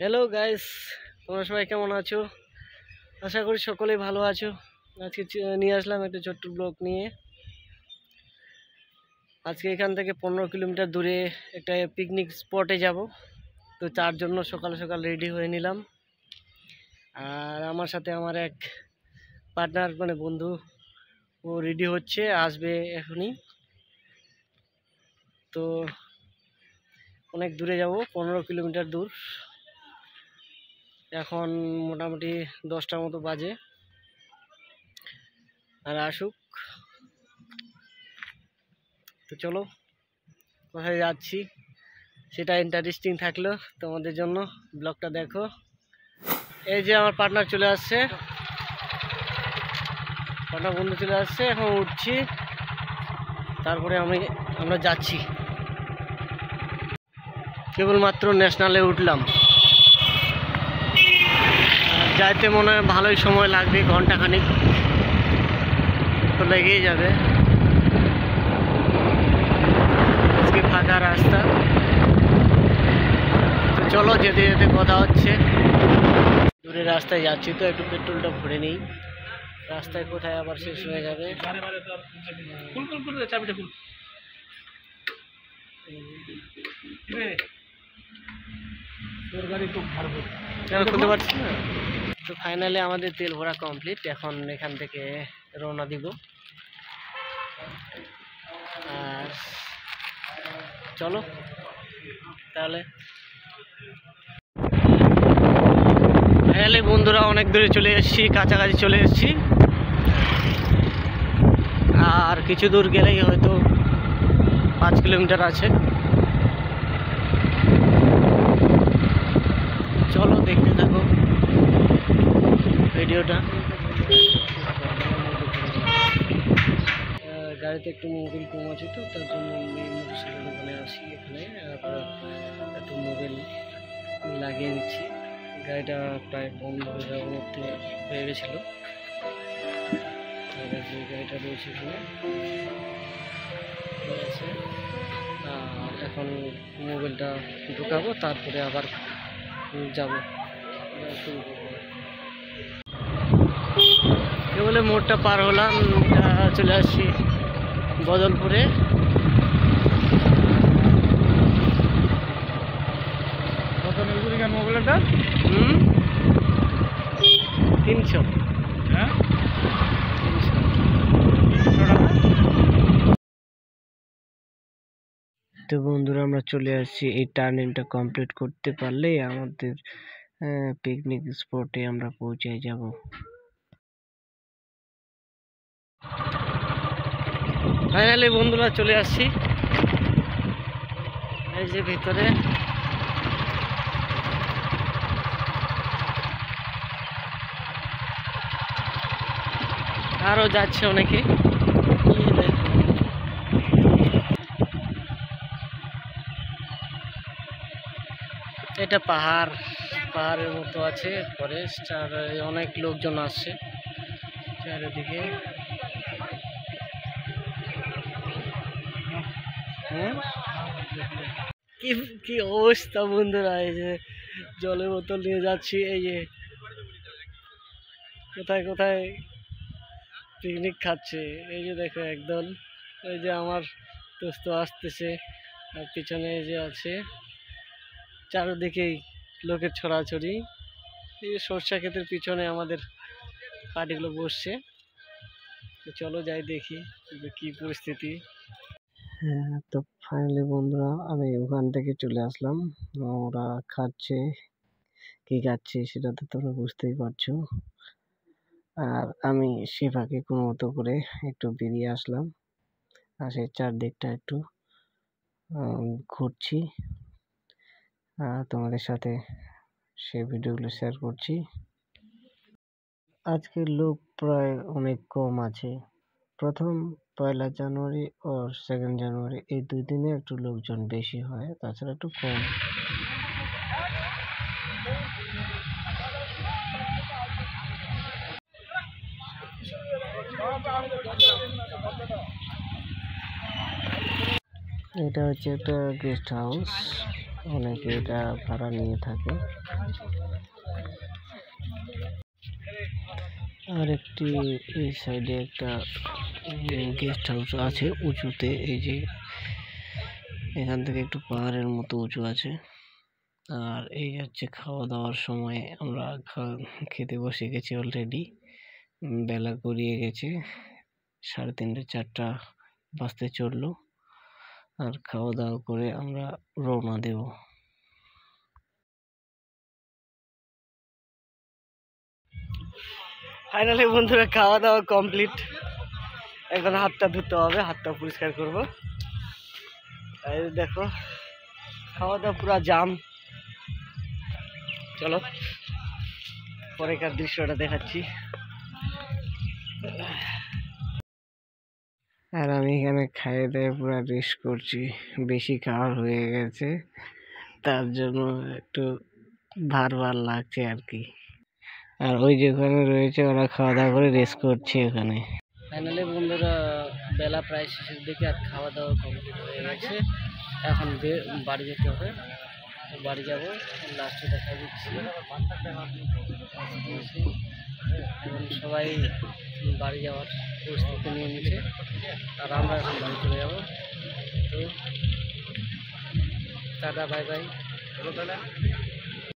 Hello guys, তোমরা সবাই কেমন আছো? আশা করি সকলেই ভালো আছো। আজকে নিয়ে আসলাম একটা ছোট্ট ব্লগ নিয়ে। আজকে এখান থেকে 15 কিলোমিটার দূরে একটা পিকনিক স্পটে যাব। তো তার জন্য সকাল সকাল রেডি হয়ে নিলাম। আর আমার সাথে আমার এক পার্টনার বন্ধু, ও রেডি হচ্ছে, আসবে এখনই। তো অনেক দূরে যাব, 15 কিলোমিটার দূর। এখন মোটামুটি 10টার মতো বাজে। আর আসুক, তো চলো কোথায় যাচ্ছি সেটা ইন্টারেস্টিং থাকলো তোমাদের জন্য। ব্লগটা দেখো। এই যে আমার পার্টনার চলে আসছে, পার্টনার বন্ধু চলে আসছে। এখন উঠছি, তারপরে আমরা যাচ্ছি। কেবলমাত্র ন্যাশনালে উঠলাম, যাইতে মনে হয় ভালোই সময় লাগবে, ঘন্টাখানিক তো লেগেই যাবে। আজকে ফাঁকা রাস্তা, তো চলো যেতে যেতে কথা হচ্ছে। দূরে রাস্তায় যাচ্ছি, তো একটু পেট্রোলটা ভরে নিই, রাস্তায় কোথায় আবার শেষ হয়ে যাবে। খুলতে পারছি না। তো ফাইনালি আমাদের তেল ভরা কমপ্লিট। এখন এখান থেকে রওনা দিব। আর চলো তাহলে। ফাইনালি বন্ধুরা অনেক দূরে চলে এসেছি, কাছাকাছি চলে এসেছি। আর কিছু দূর গেলেই হয়তো 5 কিলোমিটার আছে। চলো দেখতে থাকো ভিডিওটা। গাড়িতে একটু মোবিল কম আছে, তো তার জন্য আমি মোটরসাইকেল দোকানে আসি এখানে। একটু মোবিল লাগিয়ে নিচ্ছি। গাড়িটা প্রায় বন্ধ হয়ে যাওয়ার মধ্যে হয়ে গেছিলো। যে গাড়িটা রয়েছে এখানে আছে। এখন মোবিলটা ঢুকাবো, তারপরে আবার যাবো, শুরু করবো। কেবল মোড়টা পার হলাম, চলে আসছি বদলপুরে। মোবাইলটা 300। হ্যাঁ, 300। তো বন্ধুরা আমরা চলে আসছি। এই টার্নিংটা কমপ্লিট করতে পারলেই আমাদের পিকনিক স্পটে আমরা পৌঁছে যাব। ফাইনালি বন্ধুরা চলে আসছি এই যে ভিতরে। আরো যাচ্ছে অনেকে। এটা পাহাড়ের মতো আছে, ফরেস্ট। আর অনেক লোকজন আসছে চারিদিকে। কি কি অবস্থা বন্ধুরা! এই যে জলের বোতল নিয়ে যাচ্ছি, এই যে কোথায় কোথায় পিকনিক খাচ্ছে। এই যে দেখো একদল, এই যে আমার দোস্ত আসতেছে, আর পিছনে এই যে আছে। চারিদিকেই লোকের ছড়াছড়ি। এই যে সরষা ক্ষেতের পিছনে আমাদের পার্টিগুলো বসছে। তো চলো যাই দেখি কি পরিস্থিতি। হ্যাঁ, তো ফাইনালি বন্ধুরা আমি ওখান থেকে চলে আসলাম। ওরা খাচ্ছে, কি খাচ্ছে সেটা তো তোমরা বুঝতেই পারছো। আর আমি সেভাবে কোনো মতো করে একটু বেরিয়ে আসলাম, আর সেই চারদিকটা একটু ঘুরছি। তোমাদের সাথে সেই ভিডিওগুলো শেয়ার করছি। আজকের লোক প্রায় অনেক কম আছে। প্রথম 1 জানুয়ারি ও 2 জানুয়ারি এই 2 দিনে একটু লোকজন বেশি হয়, তাছাড়া একটু কম। এটা হচ্ছে একটা গেস্ট হাউস। অনেকে এটা ভাড়া নিয়ে থাকে। আর একটি এই সাইডে একটা গেস্ট হাউস আছে উঁচুতে, এই যে এখান থেকে একটু পাহাড়ের মতো উঁচু আছে। আর এই হচ্ছে খাওয়া দাওয়ার সময় আমরা খেতে বসে গেছি অলরেডি। বেলা গড়িয়ে গেছে, 3:30 4টা বাজতে চললো। আর খাওয়া দাওয়া করে আমরা রওনা দেব। ফাইনালি বন্ধুরা খাওয়া দাওয়া কমপ্লিট। এখন হাতটা ধুতে হবে, হাতটা পরিষ্কার করবো। এই দেখো খাওয়া দাওয়া পুরা জাম। চলো পরেকার দৃশ্যটা দেখাচ্ছি। আর আমি এখানে খাইয়ে দাইয়ে পুরা রেস্ট করছি, বেশি খাওয়ার হয়ে গেছে, তার জন্য একটু ভার লাগছে আর কি। আর ওই যেখানে রয়েছে ওরা খাওয়া দাওয়া করে রেস্ট করছে ওখানে। ফাইনালি বন্ধুরা বেলা প্রায় শেষের দিকে, আর খাওয়া দাওয়া কমপ্লিট হয়ে গেছে। এখন বাড়ি যেতে হবে, বাড়ি যাবো। লাস্টে দেখা দিচ্ছি এখন সবাই বাড়ি যাওয়ার প্রস্তুতি নিয়ে নিচ্ছে, আর আমরা এখন বাড়ি চলে যাবো। তো টাটা, বাই বাই।